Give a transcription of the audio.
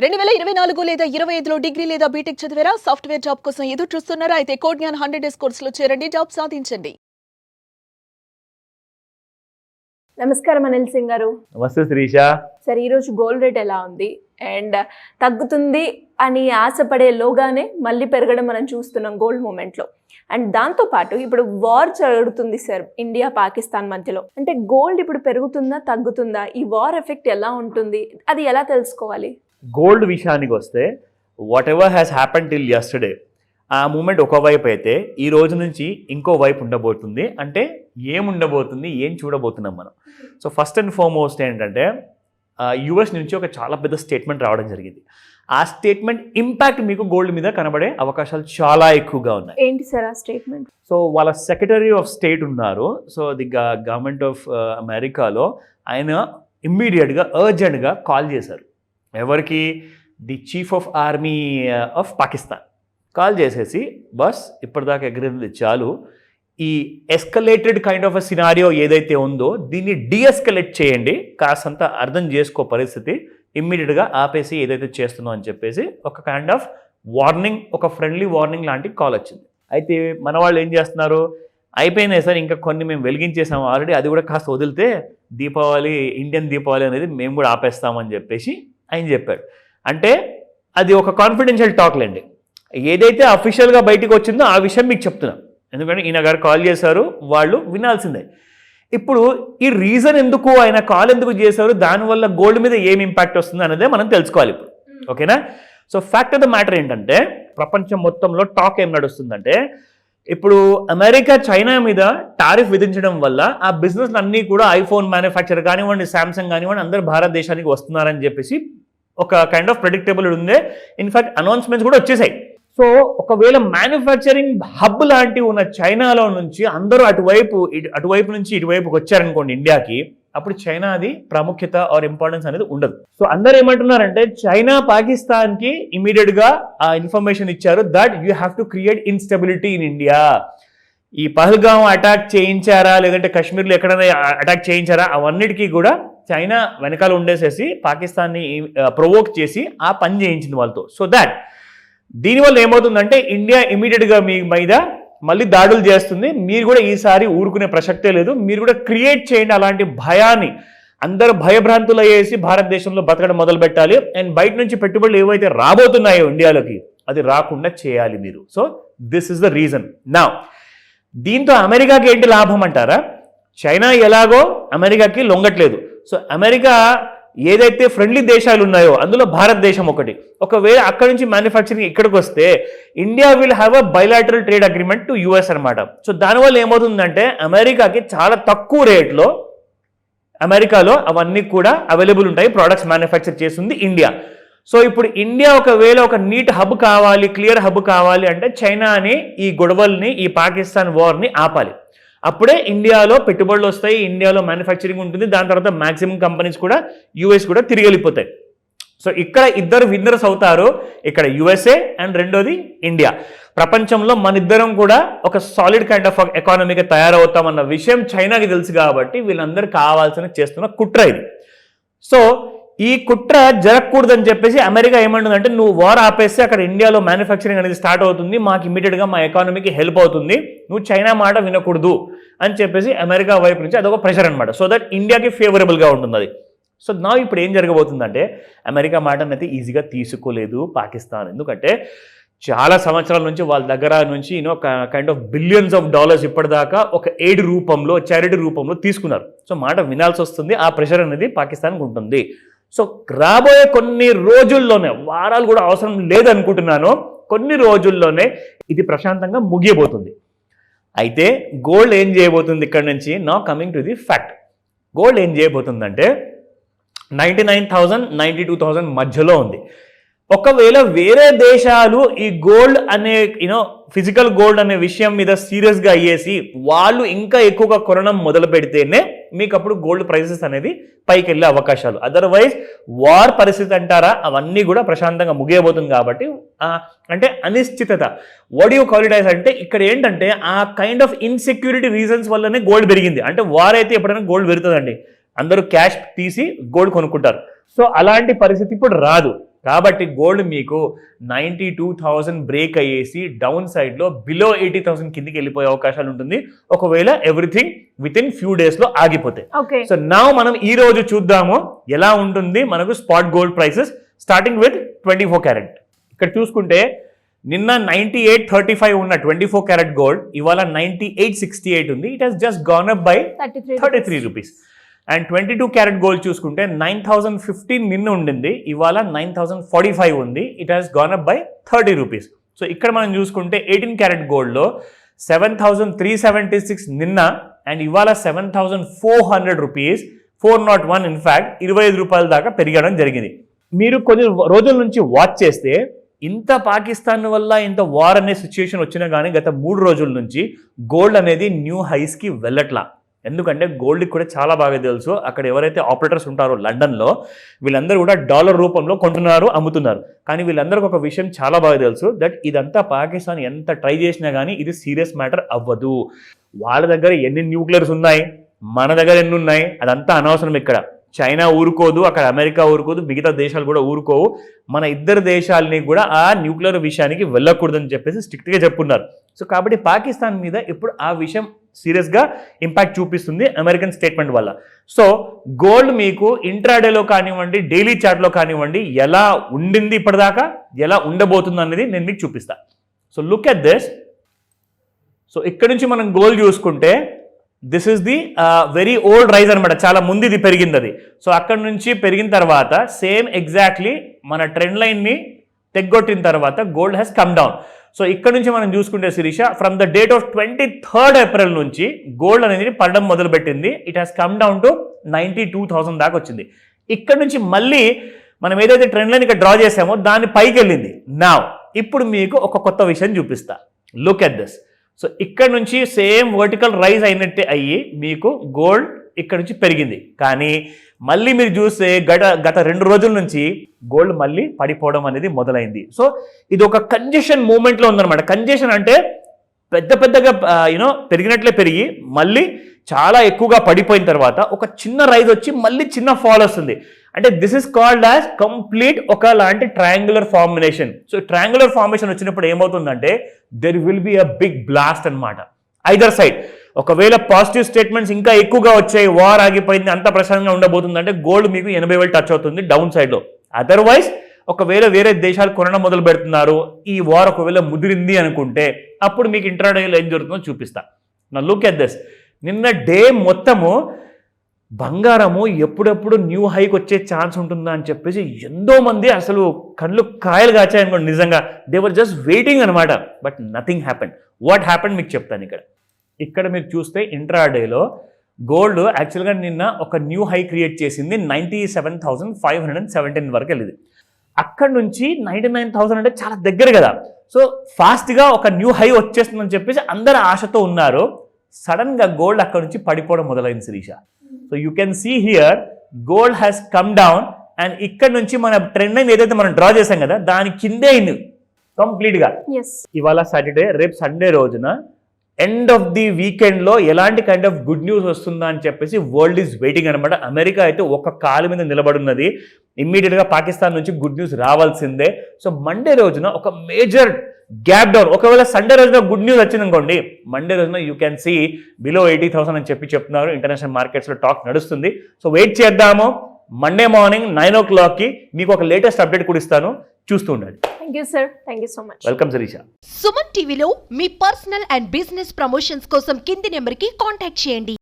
2024 లేదా 25లో డిగ్రీ లేదా బీటెక్ చదివారా? సాఫ్ట్‌వేర్ జాబ్ కోసం ఎదురు చూస్తున్నారా? అయితే కోడ్ జ్ఞాన్ 100 డేస్ కోర్సులో చేరండి, జాబ్ సాధించండి. నమస్కారం అనిల్ సింగ్ గారు. నమస్తే శిరీష. సరే, ఈరోజు గోల్డ్ రేట్ ఎలా ఉంది? అండ్ తగ్గుతుంది అని ఆశపడే లోగానే మళ్ళీ పెరగడం మనం చూస్తున్నాం గోల్డ్ మూమెంట్లో. అండ్ దాంతోపాటు ఇప్పుడు వార్ జరుగుతుంది సార్ ఇండియా పాకిస్తాన్ మధ్యలో. అంటే గోల్డ్ ఇప్పుడు పెరుగుతుందా తగ్గుతుందా? ఈ వార్ ఎఫెక్ట్ ఎలా ఉంటుంది? అది ఎలా తెలుసుకోవాలి? గోల్డ్ విషయానికి వస్తే what ever has happen till yesterday, ఆ మూమెంట్ ఒకవైపు అయితే ఈ రోజు నుంచి ఇంకో వైపు ఉండబోతుంది. అంటే ఏముండబోతుంది, ఏం చూడబోతున్నాం మనం. సో ఫస్ట్ అండ్ ఫార్మోస్ట్ ఏంటంటే యుఎస్ నుంచి ఒక చాలా పెద్ద స్టేట్మెంట్ రావడం జరిగింది. ఆ స్టేట్మెంట్ ఇంపాక్ట్ మీకు గోల్డ్ మీద కనబడే అవకాశాలు చాలా ఎక్కువగా ఉన్నాయి. ఏంటి సార్ ఆ స్టేట్మెంట్? సో వాళ్ళ సెక్రటరీ ఆఫ్ స్టేట్ ఉన్నారు. సో ది గవర్నమెంట్ ఆఫ్ అమెరికాలో ఆయన ఇమ్మీడియట్గా అర్జెంట్గా కాల్ చేశారు. ఎవరికి? The chief of army of Pakistan call చేసేసి, బస్ ఇప్పటిదాకా ఎగిరింది చాలు, ఈ escalated kind of a scenario ఏదైతే ఉందో దీన్ని డీఎస్కలేట్ చేయండి, కాస్తంత అర్థం చేసుకో పరిస్థితి, ఇమ్మీడియట్గా ఆపేసి ఏదైతే చేస్తున్నాం అని చెప్పేసి ఒక కైండ్ ఆఫ్ వార్నింగ్, ఒక ఫ్రెండ్లీ వార్నింగ్ లాంటి కాల్ వచ్చింది. అయితే మన వాళ్ళు ఏం చేస్తున్నారు, అయిపోయినాయి సార్, ఇంకా కొన్ని మేము వెలిగించేసాము ఆల్రెడీ, అది కూడా కాస్త వదిలితే దీపావళి, ఇండియన్ దీపావళి అనేది మేము కూడా ఆపేస్తామని చెప్పేసి ఆయన చెప్పాడు. అంటే అది ఒక కాన్ఫిడెన్షియల్ టాక్లేండి. ఏదైతే అఫీషియల్గా బయటకు వచ్చిందో ఆ విషయం మీకు చెప్తున్నాం, ఎందుకంటే ఈయన గారు కాల్ చేశారు, వాళ్ళు వినాల్సిందే. ఇప్పుడు ఈ రీజన్ ఎందుకు, ఆయన కాల్ ఎందుకు చేశారు, దానివల్ల గోల్డ్ మీద ఏం ఇంపాక్ట్ వస్తుంది అనేదే మనం తెలుసుకోవాలి ఇప్పుడు. ఓకేనా? So fact of the matter ఏంటంటే, ప్రపంచం మొత్తంలో టాక్ ఏం నడుస్తుందంటే, ఇప్పుడు అమెరికా చైనా మీద టారిఫ్ విధించడం వల్ల ఆ బిజినెస్లు అన్నీ కూడా ఐఫోన్ మ్యానుఫ్యాక్చర్ కానివ్వండి, శాంసంగ్ కానివ్వండి, అందరూ భారతదేశానికి వస్తున్నారని చెప్పేసి ఒక కైండ్ ఆఫ్ ప్రెడిక్టబుల్ ఉందే. ఇన్ఫాక్ట్ అనౌన్స్మెంట్స్ కూడా వచ్చేసాయి. సో ఒకవేళ మ్యానుఫ్యాక్చరింగ్ హబ్ లాంటివి ఉన్న చైనాలో నుంచి అందరూ అటువైపు నుంచి ఇటువైపుకి వచ్చారనుకోండి ఇండియాకి, అప్పుడు చైనా అది ప్రాముఖ్యత ఆర్ ఇంపార్టెన్స్ అనేది ఉండదు. సో అందరూ ఏమంటున్నారంటే, చైనా పాకిస్తాన్కి ఇమీడియట్గా ఆ ఇన్ఫర్మేషన్ ఇచ్చారు that you have to create instability in India. ఈ పహల్గాం అటాక్ చేయించారా, లేదంటే కాశ్మీర్లో ఎక్కడైనా అటాక్ చేయించారా, అవన్నిటికీ కూడా చైనా వెనకాల ఉండేసేసి పాకిస్తాన్ని ప్రొవోక్ చేసి ఆ పని చేయించింది వాళ్ళతో. సో దాట్ దీనివల్ల ఏమవుతుందంటే, ఇండియా ఇమీడియట్గా మీ మీద మళ్ళీ దాడులు చేస్తుంది. మీరు కూడా ఈసారి ఊరుకునే ప్రసక్తే లేదు, మీరు కూడా క్రియేట్ చేయండి అలాంటి భయాన్ని, అందరూ భయభ్రాంతులు అయ్యేసి భారతదేశంలో బతకడం మొదలు పెట్టాలి. అండ్ బయట నుంచి పెట్టుబడులు ఏవైతే రాబోతున్నాయో ఇండియాలోకి, అది రాకుండా చేయాలి మీరు. So this is the reason. నా దీంతో అమెరికాకి ఏంటి లాభం అంటారా? చైనా ఎలాగో అమెరికాకి లొంగట్లేదు. సో అమెరికా ఏదైతే ఫ్రెండ్లీ దేశాలు ఉన్నాయో అందులో భారతదేశం ఒకటి. ఒకవేళ అక్కడ నుంచి మ్యానుఫ్యాక్చరింగ్ ఇక్కడికి వస్తే India will have a bilateral trade agreement to US అనమాట. సో దానివల్ల ఏమవుతుందంటే, అమెరికాకి చాలా తక్కువ రేట్లో అమెరికాలో అవన్నీ కూడా అవైలబుల్ ఉంటాయి, ప్రోడక్ట్స్ మ్యానుఫ్యాక్చర్ చేస్తుంది ఇండియా. సో ఇప్పుడు ఇండియా ఒకవేళ ఒక నీట్ హబ్ కావాలి, క్లియర్ హబ్ కావాలి అంటే చైనాని, ఈ గొడవల్ని, ఈ పాకిస్తాన్ వార్ని ఆపాలి. అప్పుడే ఇండియాలో పెట్టుబడులు వస్తాయి, ఇండియాలో మ్యానుఫ్యాక్చరింగ్ ఉంటుంది, దాని తర్వాత మ్యాక్సిమం కంపెనీస్ కూడా యుఎస్ కూడా తిరిగి వెళ్ళిపోతాయి. సో ఇక్కడ ఇద్దరు విన్నర్స్ అవుతారు, ఇక్కడ యుఎస్ఏ అండ్ రెండోది ఇండియా. ప్రపంచంలో మన ఇద్దరం కూడా ఒక సాలిడ్ కైండ్ ఆఫ్ ఎకానమీగా తయారవుతామన్న విషయం చైనాకి తెలుసు కాబట్టి వీళ్ళందరూ కావాల్సిన చేస్తున్న కుట్ర ఇది. సో ఈ కుట్ర జరగకూడదని చెప్పేసి అమెరికా ఏమంటుందంటే, నువ్వు వార్ ఆపేస్తే అక్కడ ఇండియాలో మ్యానుఫ్యాక్చరింగ్ అనేది స్టార్ట్ అవుతుంది, మాకు ఇమీడియట్గా మా ఎకానమీకి హెల్ప్ అవుతుంది, నువ్వు చైనా మాట వినకూడదు అని చెప్పేసి అమెరికా వైపు నుంచి అదొక ప్రెషర్ అనమాట. సో దట్ ఇండియాకి ఫేవరబుల్గా ఉంటుంది అది. సో నా ఇప్పుడు ఏం జరగబోతుందంటే, అమెరికా మాటనైతే ఈజీగా తీసుకోలేదు పాకిస్తాన్. ఎందుకంటే చాలా సంవత్సరాల నుంచి వాళ్ళ దగ్గర నుంచి kind of billions of dollars ఇప్పటిదాకా ఒక ఎయిడ్ రూపంలో, చారిటీ రూపంలో తీసుకున్నారు. సో మాట వినాల్సి వస్తుంది, ఆ ప్రెషర్ అనేది పాకిస్తాన్కి ఉంటుంది. సో రాబోయే కొన్ని రోజుల్లోనే, వారాలు కూడా అవసరం లేదనుకుంటున్నాను, కొన్ని రోజుల్లోనే ఇది ప్రశాంతంగా ముగియబోతుంది. అయితే గోల్డ్ ఏం చేయబోతుంది ఇక్కడ నుంచి? నా coming to the fact. Gold ఏం చేయబోతుందంటే 99,000 92,000 మధ్యలో ఉంది. ఒకవేళ వేరే దేశాలు ఈ గోల్డ్ అనే ఫిజికల్ గోల్డ్ అనే విషయం మీద సీరియస్గా అయ్యేసి వాళ్ళు ఇంకా ఎక్కువగా కొనడం మొదలు పెడితేనే మీకు అప్పుడు గోల్డ్ ప్రైసెస్ అనేది పైకి వెళ్ళే అవకాశాలు. అదర్వైజ్ వార్ పరిస్థితి అంటారా, అవన్నీ కూడా ప్రశాంతంగా ముగియబోతుంది. కాబట్టి అంటే అనిశ్చితత, వాట్ యూ కాల్ ఇట్ అంటే ఇక్కడ ఏంటంటే ఆ కైండ్ ఆఫ్ ఇన్సెక్యూరిటీ రీజన్స్ వల్లనే గోల్డ్ పెరిగింది. అంటే వార్ అయితే ఎప్పుడైనా గోల్డ్ పెరుగుతుందండి, అందరూ క్యాష్ తీసి గోల్డ్ కొనుక్కుంటారు. సో అలాంటి పరిస్థితి ఇప్పుడు రాదు. కాబట్టి గోల్డ్ మీకు 92,000 బ్రేక్ అయ్యేసి డౌన్ సైడ్లో బిలో 80,000 కిందికి వెళ్ళిపోయే అవకాశాలు ఉంటుంది ఒకవేళ ఎవ్రీథింగ్ విత్ ఇన్ ఫ్యూ డేస్లో ఆగిపోతే. ఓకే, సో నౌ మనం ఈ రోజు చూద్దాము ఎలా ఉంటుంది మనకు spot gold prices starting with 24 carrot. ఇక్కడ చూసుకుంటే నిన్న 98.35 ఉన్న 24 క్యారెట్ గోల్డ్ ఇవాళ 98.68 ఉంది. It has just gone up by 33 rupees. And 22 carat gold చూసుకుంటే 9,015 నిన్న ఉండింది, ఇవాళ 9,045 ఉంది. It has gone up by 30 rupees. So ఇక్కడ మనం చూసుకుంటే 18 క్యారెట్ గోల్డ్లో 7,376 నిన్న అండ్ ఇవాళ 7,400 రూపీస్, 401 ఇన్ఫ్యాక్ట్ 25 రూపాయల దాకా పెరగడం జరిగింది. మీరు కొన్ని రోజుల నుంచి వాచ్ చేస్తే ఇంత పాకిస్తాన్ వల్ల ఇంత వార్ అనే సిచ్యుయేషన్ వచ్చినా కానీ గత 3 రోజుల నుంచి గోల్డ్ అనేది న్యూ హైస్కి వెళ్ళట్లా. ఎందుకంటే గోల్డ్కి కూడా చాలా బాగా తెలుసు అక్కడ ఎవరైతే ఆపరేటర్స్ ఉంటారో లండన్లో వీళ్ళందరూ కూడా డాలర్ రూపంలో కొంటున్నారు అమ్ముతున్నారు. కానీ వీళ్ళందరికీ ఒక విషయం చాలా బాగా తెలుసు దట్ ఇదంతా పాకిస్తాన్ ఎంత ట్రై చేసినా కానీ ఇది సీరియస్ మ్యాటర్ అవ్వదు. వాళ్ళ దగ్గర ఎన్ని న్యూక్లియర్స్ ఉన్నాయి, మన దగ్గర ఎన్ని ఉన్నాయి, అదంతా అనవసరం. ఇక్కడ చైనా ఊరుకోదు, అక్కడ అమెరికా ఊరుకోదు, మిగతా దేశాలు కూడా ఊరుకోవు. మన ఇద్దరు దేశాలని కూడా ఆ న్యూక్లియర్ విషయానికి వెళ్ళకూడదని చెప్పేసి స్ట్రిక్ట్గా చెప్పున్నారు. సో కాబట్టి పాకిస్తాన్ మీద ఇప్పుడు ఆ విషయం సీరియస్గా ఇంపాక్ట్ చూపిస్తుంది అమెరికన్ స్టేట్మెంట్ వల్ల. సో గోల్డ్ మీకు ఇంట్రాడేలో కానివ్వండి, డైలీ చార్ట్లో కానివ్వండి ఎలా ఉండింది ఇప్పటిదాకా, ఎలా ఉండబోతుంది అనేది నేను మీకు చూపిస్తాను. So look at this. So ఇక్కడ నుంచి మనం గోల్డ్ చూసుకుంటే this is the very old rise అనమాట, చాలా ముందు ఇది పెరిగింది అది. సో అక్కడ నుంచి పెరిగిన తర్వాత సేమ్ ఎగ్జాక్ట్లీ మన ట్రెండ్ లైన్ని తెగ్గొట్టిన తర్వాత gold has come down. So ఇక్కడ నుంచి మనం చూసుకుంటే Shirisha from the date of 23rd April నుంచి గోల్డ్ అనేది పడడం మొదలుపెట్టింది. It has come down to 92,000 దాకా వచ్చింది. ఇక్కడ నుంచి మళ్ళీ మనం ఏదైతే ట్రెండ్ లైన్ ఇక్కడ డ్రా చేసామో దాని పైకి వెళ్ళింది. నా ఇప్పుడు మీకు ఒక కొత్త విషయం చూపిస్తా. Look at this. సో ఇక్కడ నుంచి సేమ్ వర్టికల్ రైజ్ అయినట్టే అయ్యి మీకు గోల్డ్ ఇక్కడ నుంచి పెరిగింది. కానీ మళ్ళీ మీరు చూస్తే గత 2 రోజుల నుంచి గోల్డ్ మళ్ళీ పడిపోవడం అనేది మొదలైంది. సో ఇది ఒక కంజెషన్ మూమెంట్లో ఉందన్నమాట. కంజెషన్ అంటే పెద్దగా పెరిగినట్లే పెరిగి మళ్ళీ చాలా ఎక్కువగా పడిపోయిన తర్వాత ఒక చిన్న రైజ్ వచ్చి మళ్ళీ చిన్న ఫాల్ వస్తుంది. అంటే this is called as complete ఒకలాంటి triangular formation. So triangular formation వచ్చినప్పుడు ఏమవుతుందంటే there will be a big blast అనమాట ఐదర్ సైడ్. ఒకవేళ పాజిటివ్ స్టేట్మెంట్స్ ఇంకా ఎక్కువగా వచ్చాయి, వార్ ఆగిపోయింది, అంత ప్రశాంతంగా ఉండబోతుందంటే గోల్డ్ మీకు 80,000 టచ్ అవుతుంది డౌన్ సైడ్లో. అదర్వైజ్ ఒకవేళ వేరే దేశాలు కొనడం మొదలు పెడుతున్నారు, ఈ వార్ ఒకవేళ ముదిరింది అనుకుంటే అప్పుడు మీకు ఇంట్రాడేలో ఏం జరుగుతుందో చూపిస్తా. నా లుక్ ఎట్ దిస్. నిన్న డే మొత్తము బంగారము ఎప్పుడెప్పుడు న్యూ హైకి వచ్చే ఛాన్స్ ఉంటుందా అని చెప్పేసి ఎంతో మంది అసలు కళ్ళు కాయలు కాచాయనుకోండి. నిజంగా దే వర్ జస్ట్ వెయిటింగ్ అనమాట. But nothing happen. What happen మీకు చెప్తాను. ఇక్కడ మీరు చూస్తే ఇంట్రాడేలో గోల్డ్ యాక్చువల్గా నిన్న ఒక న్యూ హై క్రియేట్ చేసింది. 97,517 వరకు వెళ్ళింది. అక్కడ నుంచి 99,000 అంటే చాలా దగ్గర కదా. సో ఫాస్ట్గా ఒక న్యూ హై వచ్చేస్తుందని చెప్పేసి అందరు ఆశతో ఉన్నారు. సడన్గా గోల్డ్ అక్కడ నుంచి పడిపోవడం మొదలైంది Shirisha. So you can see here gold has come down and ఇక్కడ నుంచి మన ట్రెండ్ లైన్ ఏదైతే మనం డ్రా చేసాం కదా దాని కిందే అయింది కంప్లీట్గా. ఇవాళ సాటర్డే, రేపు సండే రోజున ఎండ్ ఆఫ్ ది వీకెండ్లో ఎలాంటి కైండ్ ఆఫ్ గుడ్ న్యూస్ వస్తుందా అని చెప్పేసి వరల్డ్ ఈజ్ వెయిటింగ్ అనమాట. అమెరికా అయితే ఒక కాలు మీద నిలబడున్నది. ఇమ్మీడియట్గా పాకిస్తాన్ నుంచి గుడ్ న్యూస్ రావాల్సిందే. సో మండే రోజున ఒక మేజర్ గ్యాప్ డౌన్. ఒకవేళ సండే రోజున గుడ్ న్యూస్ వచ్చింది అనుకోండి, మండే రోజున యూ క్యాన్ సీ బిలో 80,000 అని చెప్తున్నారు. ఇంటర్నేషనల్ మార్కెట్స్లో టాక్ నడుస్తుంది. సో వెయిట్ చేద్దాము. మండే మార్నింగ్ 9 o'clock మీకు ఒక లేటెస్ట్ అప్డేట్ కూడా ఇస్తాను, చూస్తూ ఉండండి. Thank you sir. Thank you so much. Welcome Shirisha. Suman టీవీలో మీ పర్సనల్ అండ్ బిజినెస్ ప్రమోషన్స్ కోసం కింది నెంబర్కి కాంటాక్ట్ చేయండి.